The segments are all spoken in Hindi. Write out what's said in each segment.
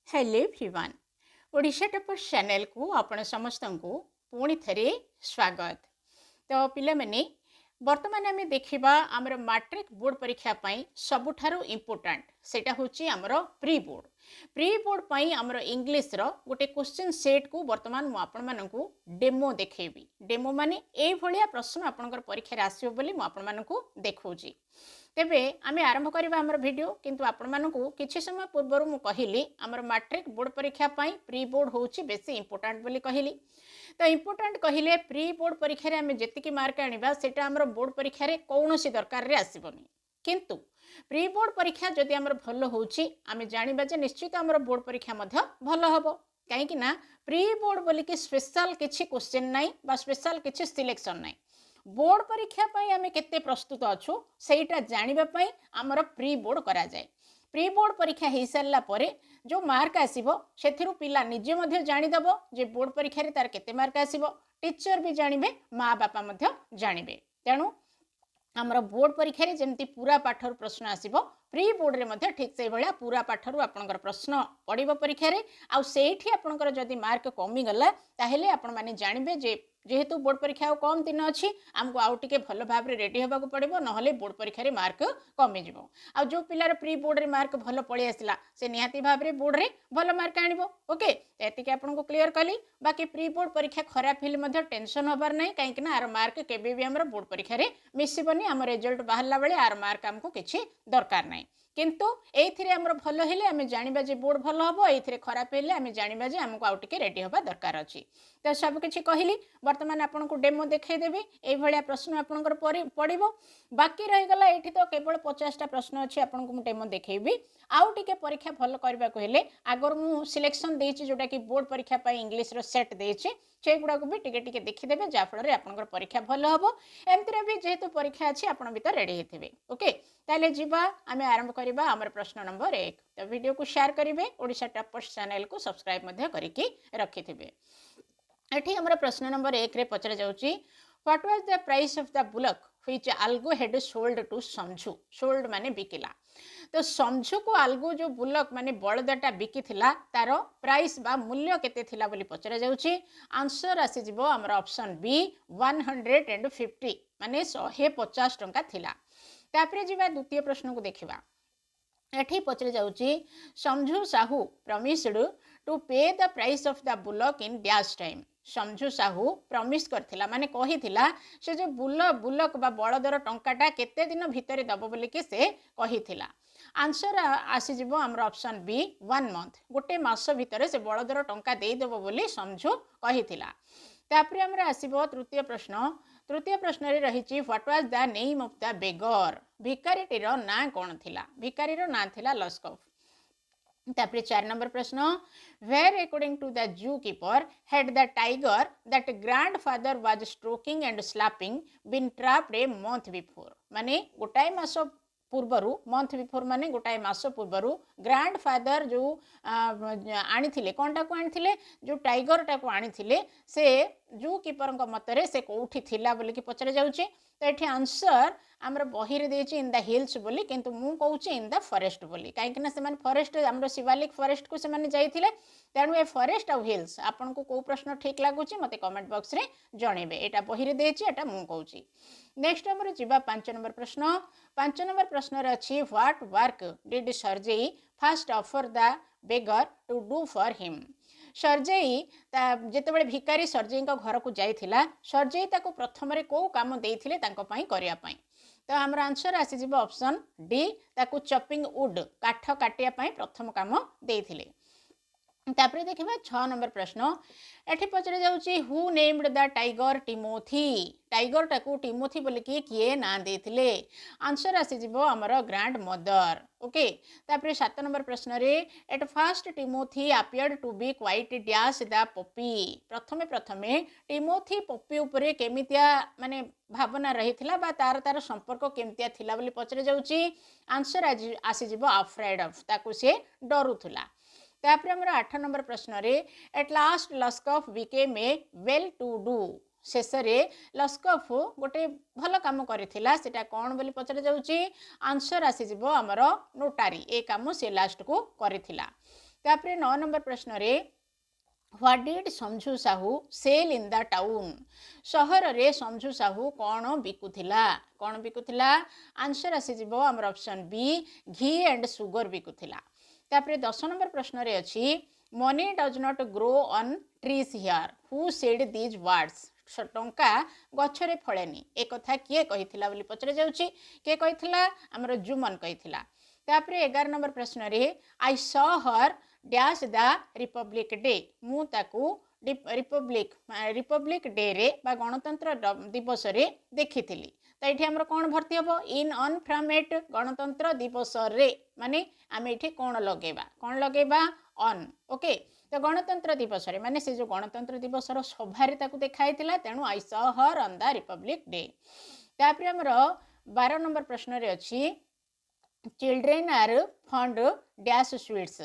Hello everyone Odisha toppers channel को आपण समस्त को पुणी थे स्वागत। तो पिला माने वर्तमान आम देखा आमर मैट्रिक बोर्ड परीक्षा सबुठारु इम्पोर्टाट सेटा होची आमर प्री बोर्ड पई आमर इंग्लिश रो गोटे क्वेश्चन सेट को वर्तमान मु आपण मानकू डेमो देखेबी। डेमो माने ए भलिया प्रश्न आपनकर परीक्षा रे आसीबो बोली मु आपण मानकू देखौची। तेबे आमे आरंभ करबा हमर वीडियो किंतु आपण मानकू किछि समय पूर्व मु कहिली आमर मैट्रिक बोर्ड परीक्षा पई प्री बोर्ड होची बेसी इम्पोर्टाट बोली कहिली। तो इम्पोर्टाट कहिले प्री बोर्ड परीक्षा रे आमे जेतिकी मार्क आनिबा सेटा हमर बोर्ड परीक्षा रे कोनोसी दरकार रे आसीबोनी। किंतु प्री बोर्ड परीक्षा जदि आमर भल होची आमे जानिबा जे निश्चित आमर बोर्ड परीक्षा मध्य भल हबो। काहेकि ना प्री बोर्ड बोली कि स्पेशल किछि क्वेश्चन नाही बा स्पेशल किछि सिलेक्शन नाही। बोर्ड परीक्षा पई आमे केते प्रस्तुत अछु सेटा जानिबा पई आमर प्री बोर्ड करा जाय। प्री बोर्ड परीक्षा हो सारा पर जो मार्क आसीबो सेथिरु पिला निजे मध्य जानिदबो जे बोर्ड परीक्षा रे तार केते मार्क आसीबो। टीचर भी जानिबे माँ बापा मध्य जानिबे। तेणु आमर बोर्ड परीक्षा रे जेमती पूरा पाठर प्रश्न आसीबो प्री बोर्ड रे मध्य ठीक से भलिया पूरा पाठरु आपनकर प्रश्न पड़िबो परीक्षा रे। आ सेठी आपनकर जदि मार्क कमी गला ताहेले आपण माने जानिबे जे जेहेतु बोर्ड परीक्षा कम दिन अच्छी आमको आउ टिके भल भाव रेडी होगा पड़ो ना बोर्ड परीक्षा रे मार्क कमी जीवो। आ जो पिलार प्री बोर्ड रे मार्क भल पलि आसला से निहाती भाव रे बोर्ड रे भल मार्क आनिबो। ओके एतिके आपनको क्लियर कली। बाकी प्री बोर्ड परीक्षा खराब हेले मध्य टेंशन होबार नाही काहेकि ना आर मार्क केबे भी हमर बोर्ड परीक्षा रे मिसिबनी। आम रिजल्ट बाहरला बेले आर मार्क हमको किछि दरकार नाही। किंतु एथिरे हमर भल हेले आमे जानिबा जे बोर्ड भल हबो एथिरे खराब हेले आमे जानिबा जे हमको आउ टिके रेडी होबा दरकार अछि। तो सब किछि कहिली वर्तमान आपन को डेमो देखै देबी ए भलिया प्रश्न आपनकर पड़िबो। बाकी रहि गला एठी तो केवल 50टा प्रश्न अछि आपन को डेमो देखैबी। आउ टिके परीक्षा भल करबा को हेले आगर मु सिलेक्शन देछि जोटा कि बोर्ड परीक्षा पई इंग्लिश रो सेट देछि से गुडा को भी टिके टिके देखि देबे जा फल रे आपनकर परीक्षा भल हबो। एमतिरे भी जेहेतु परीक्षा अछि आपन भी तो रेडी हेथिबे। ओके ताले जीवा आमे आरंभ करबा हमर प्रश्न नंबर 1। तो वीडियो को शेयर करिवे ओडिशा टॉपर्स चैनल को सब्सक्राइब मध्य करिकि रखिथिबे। एठी हमर प्रश्न नंबर 1 रे पचरा जाउची what was the price of the bullock which आल्गो had sold to Samju. Sold माने बिकिला। तो समझू को आल्गो जो बुलक माने बळदटा बिकिथिला तारो प्राइस बा मूल्य केते थिला बोली पचरा जाउची। आंसर आसी जिवो हमर ऑप्शन बी 150 माने 150 टंका थिला। तापरे जिबा द्वितीय प्रश्न को देखिबा। एठी पचरे जाउची समझू साहू प्रमिस्ड टू पे the price of the bullock in dash time. समझू साहू प्रमिस करथिला माने कहिथिला से जो बुलक बा बळदर टंकाटा केते दिन भितरे दबो बोली कि से कहिथिला। आंसर आसी जिवो हमर ऑप्शन बी 1 मंथ गोटे मास भितरे से बळदर टंका देई देबो बोली समझू कहिथिला। तापरे हमरा आसीबो तृतीय प्रश्न। तृतीय प्रश्न रे रहिची what was the name of the beggar. भिकारीटीर ना कोन थिला। भिकारीर ना थिला लस्कफ। तापरे 4 नंबर प्रश्न where according to the zoo keeper had the tiger that grandfather was stroking and slapping been trapped a month before. माने गोटाई मास पूर्वरु मंथ बिफोर माने गोटाई मास पूर्वरु ग्रैंडफादर जो आनिथिले कोनटा को आनिथिले जो टाइगर टा को आनिथिले से जू कीपर मतरे से कोठी थिला बोली कि पचरा जाउची। तो एठी आंसर आमर बही रे देछि इन द हिल्स बोली किंतु मु कहूची इन द फॉरेस्ट बोली काहेकि ना से फॉरेस्ट आमर शिवालिक फॉरेस्ट को से माने जाइथिले। तेणु ए फॉरेस्ट और हिल्स आपन को को प्रश्न ठीक लागुची मते कमेंट बॉक्स रे जणेबे। एटा बही रे देछि एटा मु कहूची। नेक्स्ट हमर जिबा 5 नंबर प्रश्न। 5 नंबर प्रश्न रे अछि what work did Sergei first offer the beggar to do for him. Sergei जेतेबेले भिकारी सर्जेई घर को जाइथिला सर्जेई ताको प्रथम रे को काम देइथिले तांको पई करिया पई। तो हमर आंसर आसी जिवो ऑप्शन डी ताको चॉपिंग वुड काठ काटिया पई प्रथम काम देइथिले। तापरे देखिबा 6 नंबर प्रश्न। एठी पचरे जाउची who named the tiger Timothy. Tiger टाकू टिमोथी बोली कि किए ना देथिले। आंसर आसी जिवो हमर ग्रैंड मदर। ओके तापरे 7 नंबर प्रश्न रे at first Timothy appeared to be quite dash the puppy. प्रथमे टिमोथी पपी उपरे केमितिया माने भावना रहिथिला बा तार तार संपर्क केमितिया थिला बोली पचरे जाउची। आंसर आसी जिवो अफ्रेड ऑफ ताकू से डरुथुला। तापरे हमर 8 नंबर प्रश्न रे at last Lushkoff became a well to do. शेष में लस्कफ गोटे भल कम करा सेटा कौन बोली पचरा जाउची। आंसर आसीज आमर नोटारी ए काम से लास्ट को करिथिला। तापर 9 नंबर प्रश्न रे what did Samju Sahu sell in the town सहर रे समझू साहू कौन बिकुथिला आंसर आसीजिब आमर option B ghee and sugar बिकुथिला। तापर 10 नंबर प्रश्न रे अछि money does not grow on trees here who said these words टंका गछरे फळेनी ए कथा किए कहिथिला बोली पचरे जाउची के कहिथिला हमर जुमन कहिथिला। तापर 11 नंबर प्रश्न रे आई saw her dash the Republic day मु ताकू रिपब्लिक डे रे बा गणतंत्र दिवस रे देखिथिली तो ये आमर कौन भर्ती हम इन ऑन फ्रॉम एट गणतंत्र दिवस रे माने आम ये कौन लगेबा ऑन ओके तो गणतंत्र दिवस रे माने से जो गणतंत्र दिवस सभारे देखाई तेणु I saw her on the Republic Day. तापर आमर 12 नंबर प्रश्न रे अछि children are fond dash sweets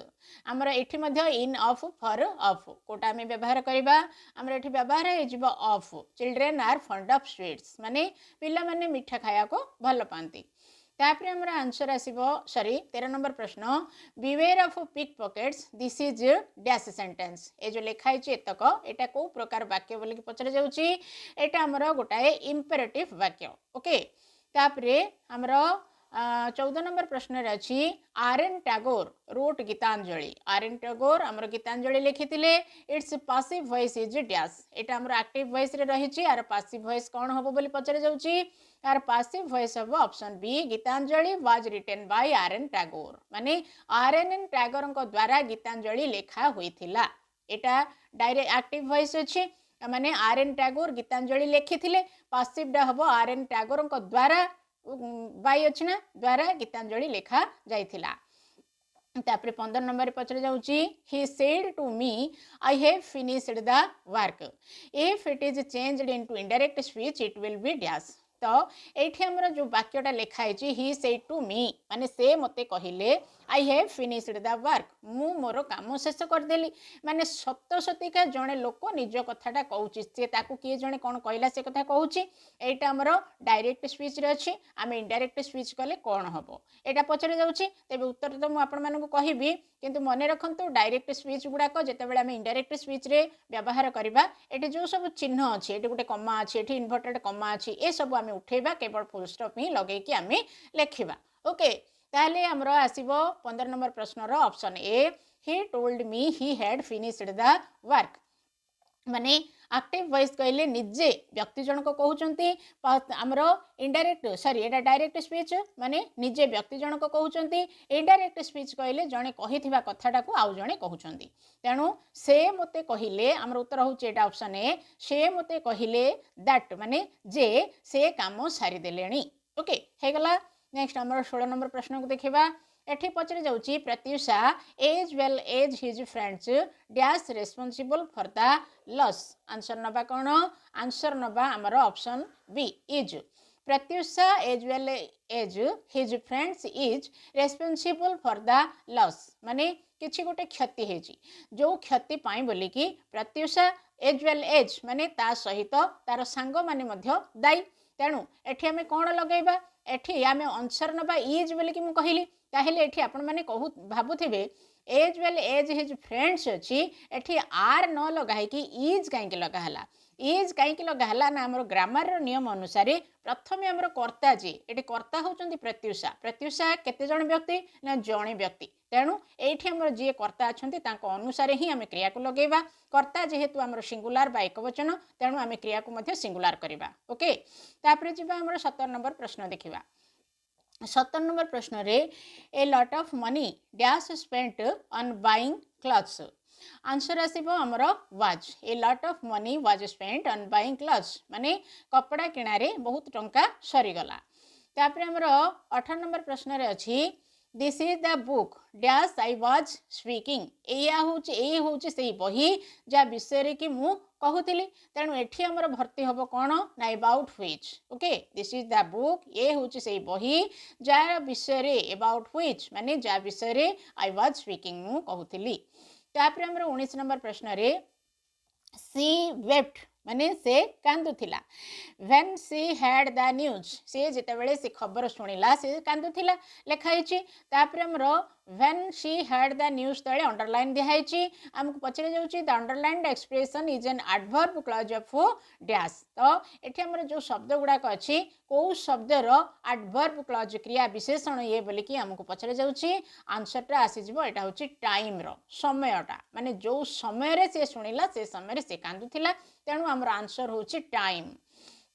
आमर एठी मध्य इन ऑफ फॉर ऑफ कोटा आम व्यवहार करबा आमर एठी व्यवहार हो of children are fond of sweets माने पिला माने मिठा खाया को भल पाती। तापर आमर आंसर आसीबो सॉरी 13 नंबर प्रश्न beware of pickpockets this is dash sentence ए जो लिखाई एतक एटा को प्रकार वाक्य बोली पचरा जाउची एटा आमर गोटाए इंपेरेटिव वाक्य ओके। तापर आमर 14 नंबर प्रश्न अच्छी R N. Tagore wrote Gitanjali R N. Tagore आमर गीतांजलि लिखिथिले its passive voice is dash एटा आमर एक्टिव वॉइस रे रहिछि आर पासिव वॉइस कोन हबो बोली पचरे जाउछि आर पासिव वॉइस हबो option B Gitanjali was written by R N. Tagore माने आर.एन. टैगोर को द्वारा गीतांजलि लेखा होइथिला एटा डायरेक्ट एक्टिव वॉइस अछि माने आर.एन. टैगोर गीतांजलि लिखिथिले पासिव डा हबो आर.एन. टैगोर को द्वारा बाई अच्छी ना द्वारा गीतांजलि लेखा जाइथिला। तापर 15 नंबर पचरे जाउची he said to me I have finished the work if it is changed into indirect speech it will be dash तो ये आमर जो वाक्यटा लिखाई ही सेड टू मी माने से मते कहिले आई हैव फिनिश्ड द वर्क मु मोर काम शेष करदेली माने सत सतिका जड़े लोक निज कथाटा कहूँ सी ताकू किए जड़े कौन कहला से कथा कहूँ यहाँ आमर डायरेक्ट स्पीच रे अच्छी आम इनडायरेक्ट स्पीच कले कौन हम यहाँ पचरे जाऊँगी तेज उत्तर तो मुझे कहबी किंतु मन रखु डायरेक्ट स्पीच गुड़ाक जितेबाला आम इनडायरेक्ट स्पीच रे व्यवहार करवा ये जो सब चिन्ह अच्छी ये गोटे कमा अच्छी ये इनवर्टेड कमा अच्छी ये सब आम उठेबा केवल फुल स्टॉप ही लगे आम लिखा ओके। ताहले हमरो आसीबो 15 नंबर प्रश्न रो option A he told me he had finished the work माने एक्टिव वॉइस कहले निजे व्यक्ति जनक कहउचंती हमरो इनडायरेक्ट सॉरी एटा डायरेक्ट स्पीच माने निजे व्यक्ति जनक कहउचंती इनडायरेक्ट स्पीच कहले जणे कहिथिबा कथाटा को आउ जणे कहउचंती तेणु से मते कहिले हमर उत्तर होउचे एटा ऑप्शन ए से मते कहिले दैट माने जे से काम सारी देलेनी ओके हे गला। नेक्स्ट आमर 16 नंबर प्रश्न को देखिबा एठी पचरे जाउची Pratyusha as well as his friends dash responsible for the loss answer नबा कोन आंसर नबा आमर option B is Pratyusha as well as his friends is responsible for the loss माने किछि गोटे क्षति हेची जो क्षति पाई बोली कि प्रत्युषा एज वेल एज माने ता सहित तार सांग माने मध्य दायी तेणु एठी आमे कोन लगेबा एठी आमे आंसर नबा इज बोली कि मु कहिली ताहेले एठी आपण माने कहू भाबुथिबे as well as his friends अच्छी एठी आर न लगाई कि इज कहीं लगा हला इज कहीं लगा हला ना हमर ग्रामर रो नियम अनुसार प्रथमे हमर कर्ता जी एठी कर्ता होचंती प्रत्युषा प्रत्युषा केते जण व्यक्ति ना जणे व्यक्ति तेणु एठी हमर जे कर्ता अछंती तांको अनुसार ही आमे क्रिया को लगेबा कर्ता जेहेतु हमर सिंगुलर बा एकवचन तेणु आमे क्रिया को मध्ये सिंगुलर करबा ओके। तापर जिबा हमर 17 नंबर प्रश्न देखिबा 17 नंबर प्रश्न रे a lot of money dash spent on buying clothes answer आसीबो हमर was a lot of money was spent on buying clothes माने कपड़ा किणारे बहुत टंका सरी गला। तापर हमर 18 नंबर प्रश्न रे अछि this is the book dash I was speaking एया होची से बही जा विषय कि मु कहूली तेणु एठी हमर भर्ती हम कौन ना about which okay this is the book ये होची से बही जा विषय अबाउट व्हिच माने जा विषय आई वाज स्पीकिंग मु कहूली। तापर हमर 19 नंबर प्रश्न रे सी वेप्ट माने से कांदुथिला when she had the news से जेतेबेले से खबर सुनिला से कांदुथिला लेखाई छी। तापर हमर when she had the news तले अंडरलाइन दिखाई आमको पचरे जाऊँगी the underlined expression is an adverb clause of dash. तो ये आम जो शब्द गुड़ाक अच्छी कौ शब्दर एडवर्ब क्लॉज क्रिया विशेषण ये बोलिकी आमको पचरे जाऊँगी आंसरटा आसीज यहाँ हूँ टाइम समयटा माने जो समय से शुणिला से समय से कांदुला तेणु आमर आंसर हूँ टाइम।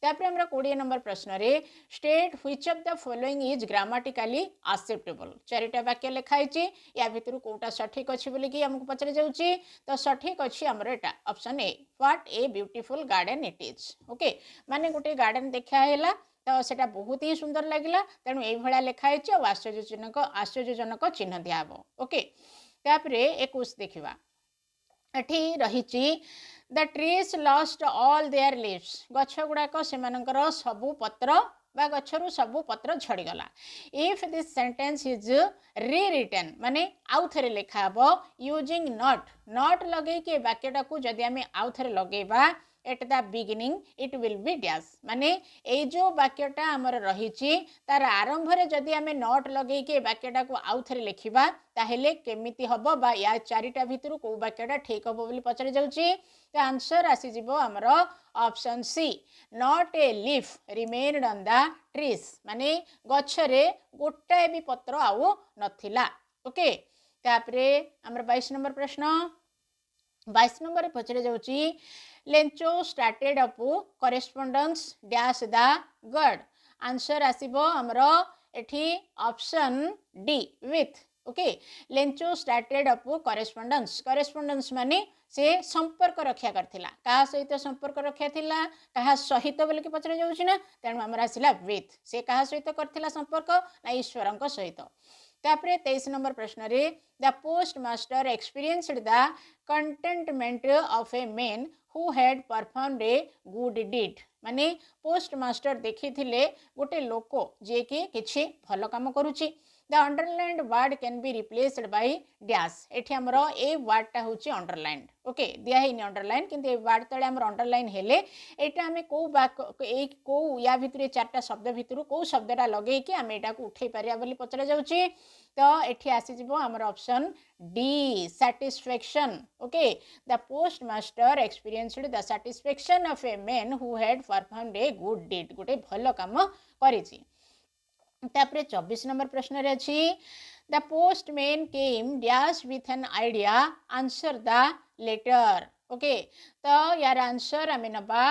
तापर आमर 20 नंबर प्रश्न रे state which of the following is grammatically acceptable चारिटा वाक्य लिखाई या भितर कोटा सठिक अच्छी बोलिकी आमको पचरे जाऊँगी तो सठिक अच्छी आमर एटा option A what a beautiful garden it is. Okay माने गोटे गार्डन देखा है तो सेटा बहुत ही सुंदर लगिला तेणु ये लिखाई और आश्चर्यजनक चिन्ह दिहब। ओके तापरे 21 देखिबा एठी रही the trees lost all their leaves गछ गुड़ाक सेमानकर सबु पत्र बा गछरु सबु पत्र झड़ीगला। If this sentence is rewritten माने आउ थरे लिखा हबो यूजिंग नॉट नॉट लगे के वाक्यटा को जदि आमे आउ थरे लगेबा at the beginning it will be dash माने ए जो वाक्यटा आमर रही तार आरंभ रे जदि आमे नॉट लगे के वाक्यटा को आउ थरे लिखिबा ताहेले केमिति हबो बा या चारिटा भितरु को वाक्यटा ठीक हबो बोली पचरे जाउची। तो आंसर आसी जिवो हमर option C not a leaf remained on the trees माने गछरे गोटाए भी पत्र आउ नथिला। ओके तापरे हमर 22 नंबर प्रश्न 22 नंबर रे पचरे जाउची Lencho started up correspondence dash the God answer आसीबो हमर एठी option D with. Okay Lencho started up correspondence माने से संपर्क रक्षा करथिला कहा सहित संपर्क रक्षा थिला कहा सहित बोल के पचरे जाउछि ना तेणु हमर आसिला विथ से कहा सहित करथिला संपर्क ना ईश्वरंक सहित। तापरे 23 नंबर प्रश्न रे the post master experienced the contentment of a man who had performed a good deed माने पोस्ट मास्टर देखी थिले गोटे लोक जे कि किछि भल काम करूछि। The underlined word can be replaced by dash एठी हमर ए वर्डटा होछि अंडरलाइंड। ओके दिया है अंडरलाइन किंतु ए वर्ड तळे हमर अंडरलाइन हेले एटा हमें को को या भितर चारटा शब्द भितर को शब्दटा लगे कि हम एटा को उठै पारिया बोली पचरा जाउछि। तो एठी आसी जिवो हमर option D satisfaction. Okay the post master experienced the satisfaction of a man who had performed a good deed गोटे भल काम करिछि। तापरे 24 नंबर प्रश्न रे अछि the postman came dash with an idea answer the letter. Okay तो यार आंसर आमे नबा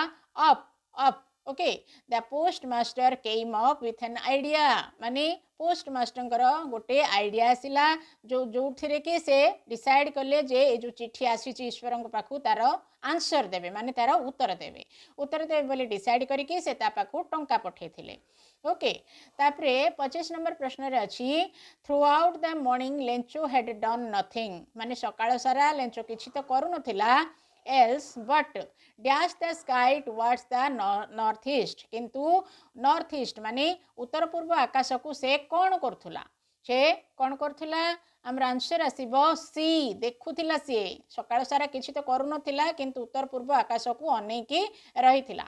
up up. Okay the post master came up with an idea माने पोस्ट मास्टर गोटे आइडिया आसिला जो थिरे के से डिसाइड कले जे ए जो चिट्ठी आसी ईश्वर पाखु तार आंसर देवे माने तार उत्तर देवे बोली डिसाइड करके से ता पाखु टंका पठेथिले। ओके तापरे 25 नंबर प्रश्न रे अछि through out the morning Lencho had done nothing माने सकाळ सारा लेंचो किछि तो करू नथिला else but dash the sky towards the north east किंतु नॉर्थ ईस्ट माने उत्तर पूर्व आकाश को से कौन करथुला से कौन करथुला हमर आंसर आसीबो सी देखुथिला सी सकाळ सारा किछि तो करू नथिला किंतु उत्तर पूर्व आकाश को अनेकी रहिथिला।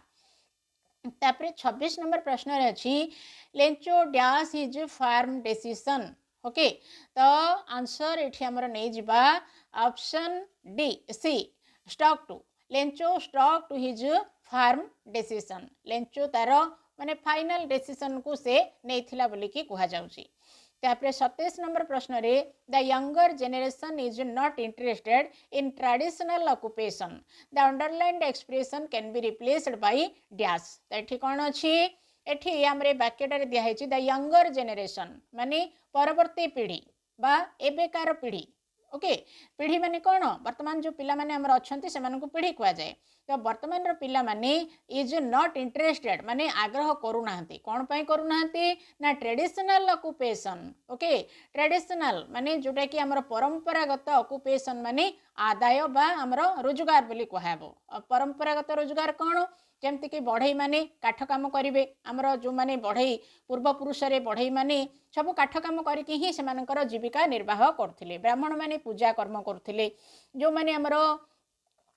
तापरे 26 नंबर प्रश्न रे अछि Lencho dash is firm decision. Okay तो आंसर एठी हमर नै जिबा option D C stuck to Lencho stuck to his firm decision Lencho तार माने फाइनल डिसीजन को से नेथिला बोली की कहा जाउची। तापरे 27 नंबर प्रश्न रे the younger generation is not interested in traditional occupation the underlined expression can be replaced by dash तो एठी कोन अछि एठी हमरे वाक्यटारे दिया हेछि द यंगर जनरेशन माने परवर्ती पीढ़ी बा एबेकार पीढ़ी। ओके पीढ़ी माने कौन वर्तमान जो पिला माने हमर अछंती से मानको पीढ़ी कुआ जाए तो वर्तमान रो पिला माने इज नॉट इंटरेस्टेड माने आग्रह करू नाहंती कोन पई करू नाहंती ना ट्रेडिशनल ऑक्युपेशन। ओके ट्रेडिशनल माने जोटा कि हमर परंपरागत ऑक्युपेशन माने आदाय बा हमर रोजगार बोली कहबो परंपरागत रोजगार कौन जमती कि बढ़ई माने काठ काम करेंगे आमर जो माने बढ़ई पूर्व पुरुष रे बढ़ई माने सब काठ काम करके ही सेमानकर जीविका निर्वाह करथिले ब्राह्मण माने पूजा कर्म करथिले जो माने हमर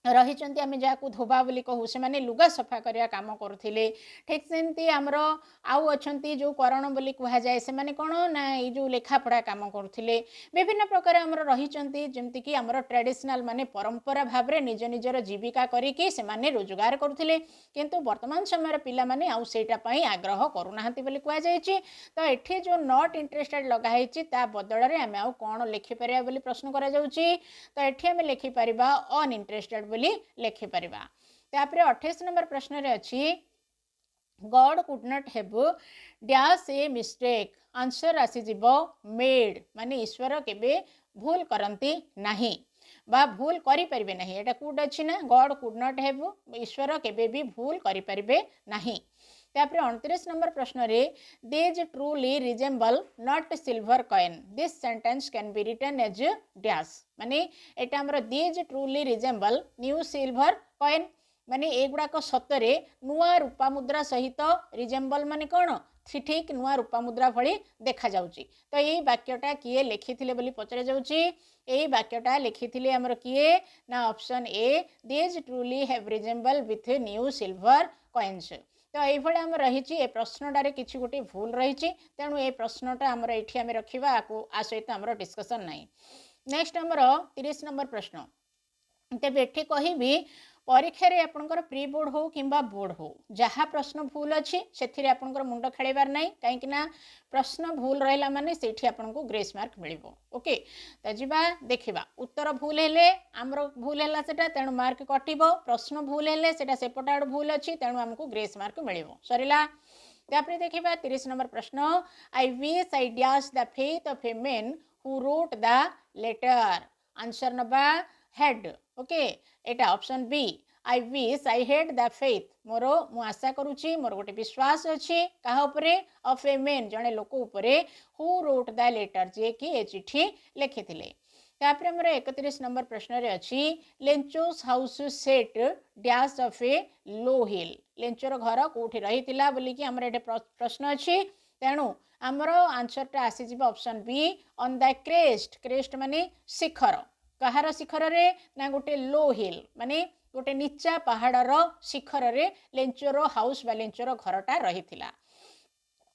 रही आम जहाँ धोबा बोली कहू से माने लुगा सफा करने काम करुले ठीक सेमती आमर आउ अच्छा जो करण बोली कहुए से माने कौन ना ये जो लेखापढ़ा काम करुले विभिन्न प्रकार आमर रही जमीक आमर ट्रेडिशनल माने परंपरा भाव में निज निजर जीविका करिकी से माने रोजगार करुले किंतु वर्तमान समय पिला माने आउ सेटा पई आग्रह करूना बोली कहुई तो ये जो नॉट इंटरेस्टेड लगाई बदल में आम आउ कौन लिखिपर बोली प्रश्न करा जाउची तो ये आम लिखिपर अनइंटरेस्टेड बोली लिखिपर तापर 28 नंबर प्रश्न रे अच्छी God could not have dash a mistake answer आसीजिब मेड माने ईश्वर केबे भूल करती नहीं बा भूल करि परिबे नहीं एटा कुड अछि ना गॉड कुड नॉट हैव ईश्वर केबे भी भूल करि परिबे नहीं तापर 29 नंबर प्रश्न रे these truly resemble not silver coin this sentence can be written as dash माने एटा हमर these truly resemble new silver coin माने एगुड़ाक सतरे नुआ रूपा मुद्रा सहित रिजेम्बल माने कौन ठीक नुआ रूपा मुद्रा भली देखा जाउची तो यही वाक्यटा किए लिखिथिले बोली पचरा जाउची यही वाक्यटा लिखिथिले हमर किए ना option A these truly have resemble with new silver coins तो ये आम रही ए प्रश्नटार कि गोटे भूल रही तेणु ये प्रश्नटा आमर ये आम रखा आ सहित आम डिस्कसन नहीं नेक्स्ट आमर 30 नंबर प्रश्न तेज ये कहबी परीक्षा रे आपनकर प्री बोर्ड हो किंबा बोर्ड हो जहाँ प्रश्न भूल अच्छी से आपनकर मुंड खेलबार ना कहीं प्रश्न भूल रहा माने से आपको ग्रेस मार्क मिल ओके तो जीवा देखा उत्तर भूल हेले आमर भूल है सेटा तेणु मार्क कटिबो प्रश्न भूल हेले सेटा सेपट आड़ भूल अच्छी तेणु आमको ग्रेस मार्क मिल सरला तापर देखा 30 नंबर प्रश्न I wish I dash the faith of a man who wrote the letter answer नबा हेड ओके एटा option B I wish I had the faith मोर मु आशा करुच्ची मोर गोटे विश्वास अच्छी कहा उपरे ऑफ ए मैन जड़े लोक उपरे हु रोट द लेटर जे कि ए चिठी लिखि तापर हमर 31 नंबर प्रश्न रे अच्छी लेंचोस हाउस सेट डैश ऑफ ए लो हिल लेंचोर घर कोठी रही बोली कि हमर एटे प्रश्न अच्छी तेणु आमर आंसरटा आसीजिबा option B on the crest crest माने शिखर कहार शिखर रे ना गोटे लो हिल माने गोटे नीचा पहाड़र शिखर रे लेंचोर हाउस बा लेंचोर घरटा रही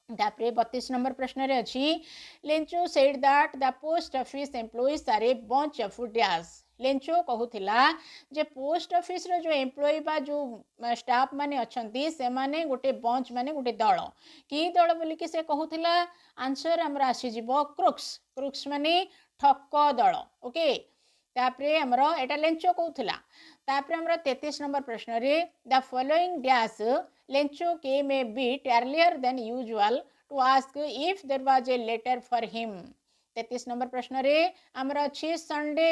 तापर 32 नंबर प्रश्न रे अच्छी Lencho said that the post office employees are a bunch of dash Lencho कहूथिला जे पोस्ट ऑफिस रो जो एम्प्लॉई बा जो स्टाफ माने अछंती से माने गोटे बंच माने गोटे दल की दल बोली कि से कहूथिला आंसर हमर आसी जिवो क्रुक्स क्रुक्स माने ठक दल ओके तापरे हमर एटा लेंचो कहूथिला तापरे हमर 33 नंबर प्रश्न रे the following dash Lencho came a bit earlier than usual to ask if there was a letter for him 33 number प्रश्न रे हमर अछि संडे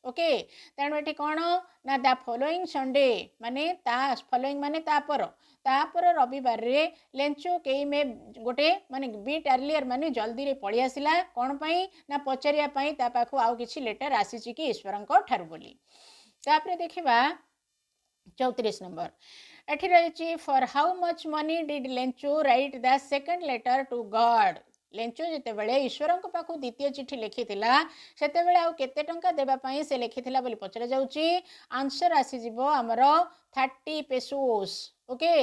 ओके तेणु ये कौन ना द फॉलोइंग संडे माने ता फॉलोइंग माने तापर रविवार रे लेंचो कई में गोटे माने बीट अर्लियर माने जल्दी रे पड़ी आसिला कौन पाई ना पचारिया पाई ता पाखु आउ किछि लेटर आसीछि कि ईश्वरंको ठारू बोली तापर देखिबा 34 नंबर एठी रहिछि for how much money did Lencho write the second letter to God Lencho जितेबले ईश्वर पाखु द्वितीय चिठी लिखिथिला सेतेबेले आउ केते टंका देबा पई से लिखिथिला बोली पचरा जाउची आंसर आसी जिवो हमर 30 पेसोस ओके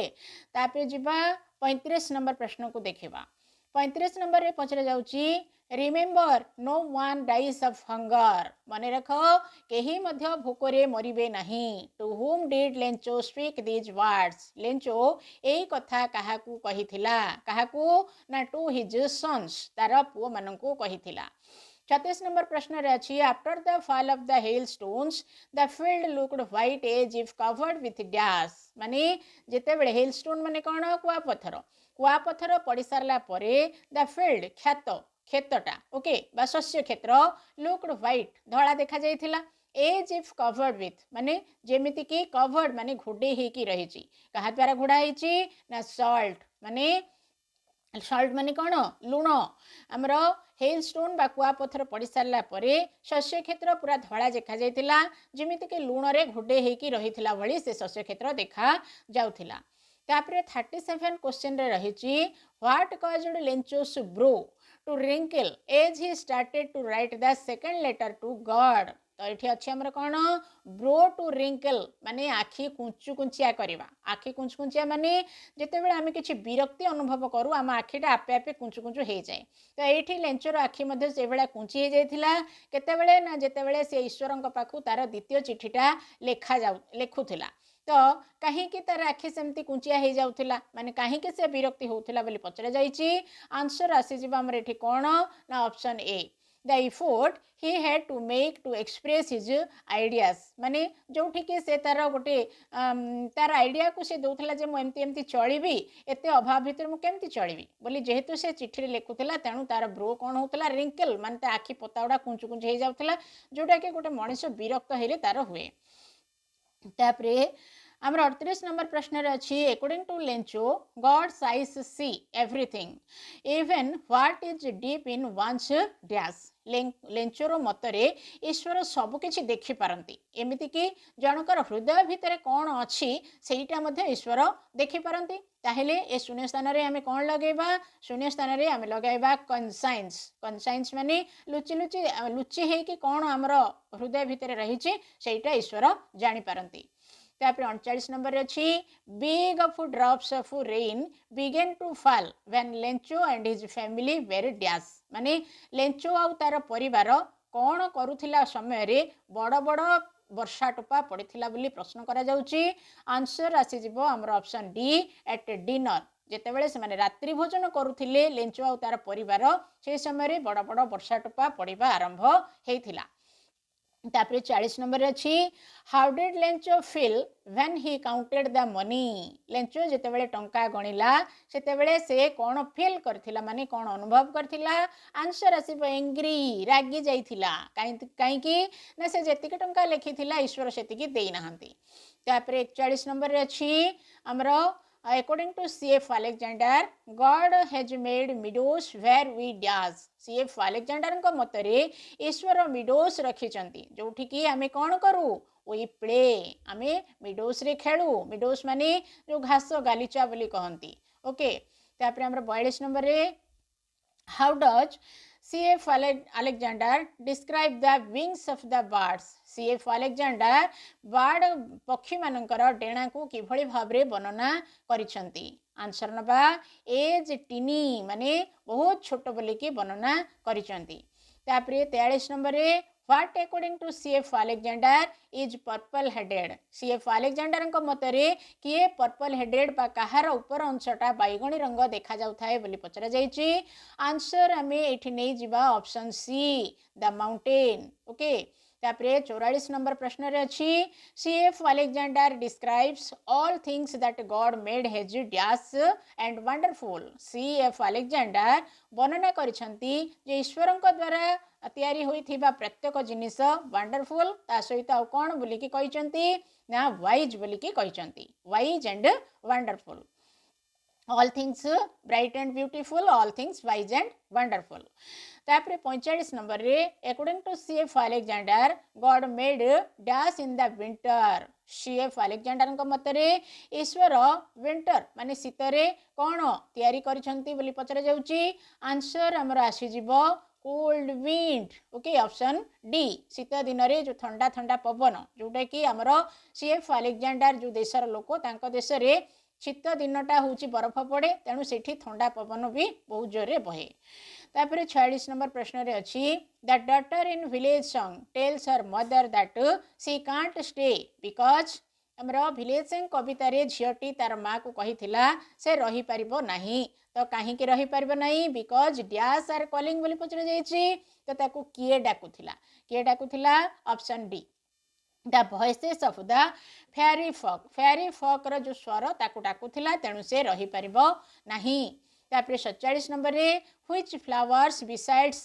तापर जिबा 35 नंबर प्रश्न को देखिबा 35 नंबर रे पचरा जाउची remember no one dies of hunger मने रखो केही मध्य भोकरे मरिबे नहीं to whom did Lencho speak these words Lencho एई कथा काहाकू कहिथिला काहाकू ना टू हिज सन्स तार पुओ माननकू कहिथिला 36 नंबर प्रश्न रे अछि after the fall of the hail stones the field looked white as if covered with dash माने जेते बेले हेल स्टोन माने कोन कुआ पत्थर पड़ी सारला परे द फील्ड खेतटा ओके बा शस्य क्षेत्र लुक्ड व्हाइट धला देखा जाइथिला एज इफ कवर्ड विथ माने जेमिति की कवर्ड माने घोडे हेकी रहिछि कहा द्वारा घोडा हेछि ना सॉल्ट माने कौन लुण आमर हेल स्टोन बा कुआ पत्थर पड़ी सारला परे शस्य क्षेत्र पूरा धला देखा जाइथिला जेमिति कि लुण रे घोडे हेकी रहिथिला भली से शस्य क्षेत्र देखा जाउथिला तापरे 37 क्वेश्चन रे रहिछि what caused Lencho's brow to wrinkle as he started to write the second letter to God तो ये अच्छे आमर कौन ब्रो टू रिंकल माने आखि कुंचु कुंचिया करवा आखि कुंचु कुंचिया माने जिते बड़े आम किसी विरक्ति अनुभव करूँ आम आखिटा आपे आपे कुंचु कुंचु हो जाए तो ये लेंचर आखि से भाया कुंची हो जाता केतेबेले ना जितेबले से ईश्वर पाखु तार द्वितीय चिठीटा लेखुला तो कहीं तार आखि सेमती कुंचिया हो जाऊला माने कहीं से विरक्ति होता बोली पचरा जाइए आंसर आसीज आमर ये कौन ना option A the effort he had to make to express his ideas माने जो ठीक से तार गोटे तार आइडिया को से दौला जे मुझे एमती चलि एत अभाव भितर मुझे केमती चलि बोली जेहेतु से चिठी लिखुला तेणु तार ब्रो कौन होता रिंकल माने आखि पता गुड़ा कुंचु कुंचु हो जाऊला जोटा कि गोटे मनीष विरक्त हेले तार हुए तापरे आमर 38 नंबर प्रश्न अच्छी according to Lencho God's eyes see everything even what is deep in one's dash लेंचोर मतरे ईश्वर सबकि देखिपारती एमती कि जनकर हृदय भितर कौन अच्छी सेटा ईश्वर देखिपारती ताहेले ए शून्य स्थान रे आमे कौन लगेबा शून्य स्थान रे आमे लगेबा कन्साइंस कन्साइंस माने लुचि लुचि लुचि है कि कौन आमर हृदय भितर रही सेटा ईश्वर जानी पारती तापर 39 नंबर अच्छी big of drops of rain began to fall when Lencho and his family were dash माने लेंचो आउ तार परिवार कौन करुथिला समय रे बड़ बड़ वर्षा टोपा पड़ीथिला बोली प्रश्न करा जाउची आंसर आसी जिवो हमर ऑप्शन डी एट डिनर जेतेबेले से माने रात्रि भोजन करुथिले लेंचो आउ तार परिवार से समय रे बड़ बड़ वर्षा टोपा पड़ीबा आरंभ हेइथिला तापर 40 नंबर अच्छी how did Lencho feel when he counted the money Lencho जितेबेले टंका गणिला सेतेबेले से कौन फील करथिला माने कौन अनुभव करथिला आंसर आसीबो एंग्री रागी जाइथिला काईकी ना से जेतिके टंका लिखिथिला ईश्वर सेतिकी देई नाहंती तापर 41 नंबर अच्छी हमरो according to C.F. Alexander God has made meadows where we dance C.F. Alexander को मतरे ईश्वर मिडोस रखिचंती जोठी कि आमे कौन करू वी प्ले आमे मिडोस रे खेलू मिडोस माने जो घास गालीचा बोली कहंती ओके तापर हमर 42 नंबर रे how does C.F. Alexander describe the wings of the birds C.F. Alexander bird पक्षी मानकर डेणा को किभली भाबरे वर्णना करिसंती आंसर नबा एज टिनी माने बहुत छोट बोली की वर्णना करिसंती तापरे 43 नंबर रे what according to C.F. Alexander is purple headed C.F. Alexander को मतरे किए पर्पल हेडेड बा कहार ऊपर अंशटा बैगणी रंग देखा जाउथाय बोली पचरा जाइची आंसर हमें एठी नै जिबा option see the mountain okay तापरे 44 नंबर प्रश्न रे अछि C.F. Alexander describes all things that God made has dash and wonderful C.F. Alexander वर्णना करिसंती जे ईश्वरଙ୍କ द्वारा तैयारी होइथिबा प्रत्येक जिनिस वंडरफुल ता सहित आ कोन बोली कि कहिसंती ना वाइज बोली कि कहिसंती wise and wonderful all things bright and beautiful all things wise and wonderful तापरे 45 नंबर रे according to C.F. Alexander God made dash in the winter C.F. Alexander को मतरे ईश्वर विंटर माने शीतरे कोन तैयारी करिसंती बोली पचरा जाउची आंसर हमर आसी जिवो cold wind okay option D शीत दिन रे जो ठंडा ठंडा पवन जोटा कि हमर C.F. Alexander जो देशर लोक तांको देश रे शीत दिनटा हूँ बरफ पड़े तेणु से ठंडा पवन भी बहुत जोरे बहे तापर 46 नंबर प्रश्न रे अछि the daughter in village song tells her mother that she can't stay because हमरो विलेज सॉन्ग कविता रे झियोटी तार माँ को कहिथिला से रही परिबो नहीं तो काहे कि रही परिबो नहीं बिकॉज डैश आर कॉलिंग बोली पचरा जाइछि तो ताको किए डाकुथिला option D the voices of the fairy folk रो जो स्वर ताको डाकुथिला तेणु से रही परिबो नहीं तापर 47 नंबर रे which flowers besides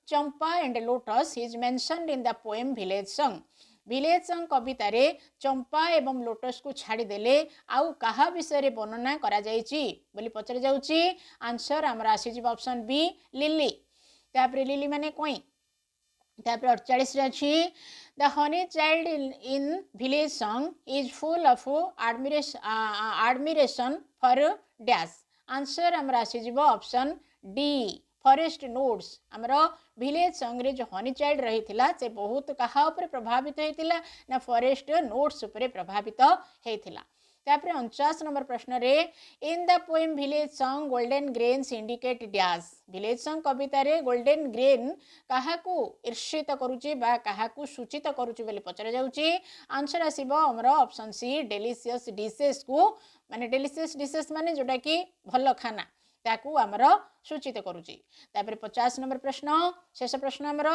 champa and lotus is mentioned in the poem village song कविता रे चंपा एवं लोटस को छाड़ी देले आउ कहा विषय रे वर्णना करा जाइछि बोली पचरा जाउछि आंसर हमरा आसी जिवो ऑप्शन बी लिली तापर लिली माने कोई तापर 48 रे अछि the honey child in village song is full of admiration for dash answer हमरा आसी जिवो ऑप्शन डी फॉरेस्ट नोट्स आमर विलेज सॉन्ग रे जो हनी चाइल्ड रही से बहुत कहा ऊपर प्रभावित होता ना फॉरेस्ट नोट्स उपरे प्रभावित होता। तापर 49 नंबर प्रश्न रे in the poem village song golden grains indicate dash village song कविता रे गोल्डन ग्रेन काहाकू ईर्षित करुची बा काहाकू सूचित करुची बोली पचरा जाउची। आंसर आसीबो हमर ऑप्शन सी डेलीशियस डिशेस को माने डेलीशियस डिशेस माने जोटा कि भल खाना ताकू आमर सूचित करुची। तापर 50 नंबर प्रश्न शेष प्रश्न आमर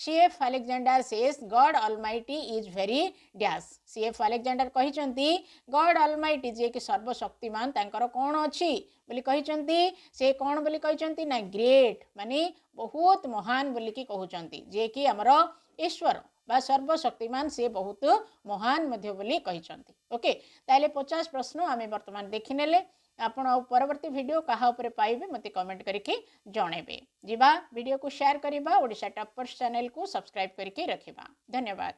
CF Alexander says God almighty is very dash CF Alexander कहिचंती गॉड ऑलमाइटी जे कि सर्वशक्तिमान तांकर कोन अछि बोली कहिचंती से कोन बोली कहिचंती ना ग्रेट माने बहुत महान बोली कि कहउचंती जे कि हमर ईश्वर बा सर्वशक्तिमान से बहुत महान मध्य बोली कहिचंती। ओके ताले 50 प्रश्न आमे वर्तमान देखिनेले आपण परवर्ती वीडियो कहा उपरे पाइबे मते कमेंट करके जणेबे जीवा वीडियो को शेयर करिबा ओडिशा टॉपर्स चैनल को सब्सक्राइब करके रखिबा। धन्यवाद।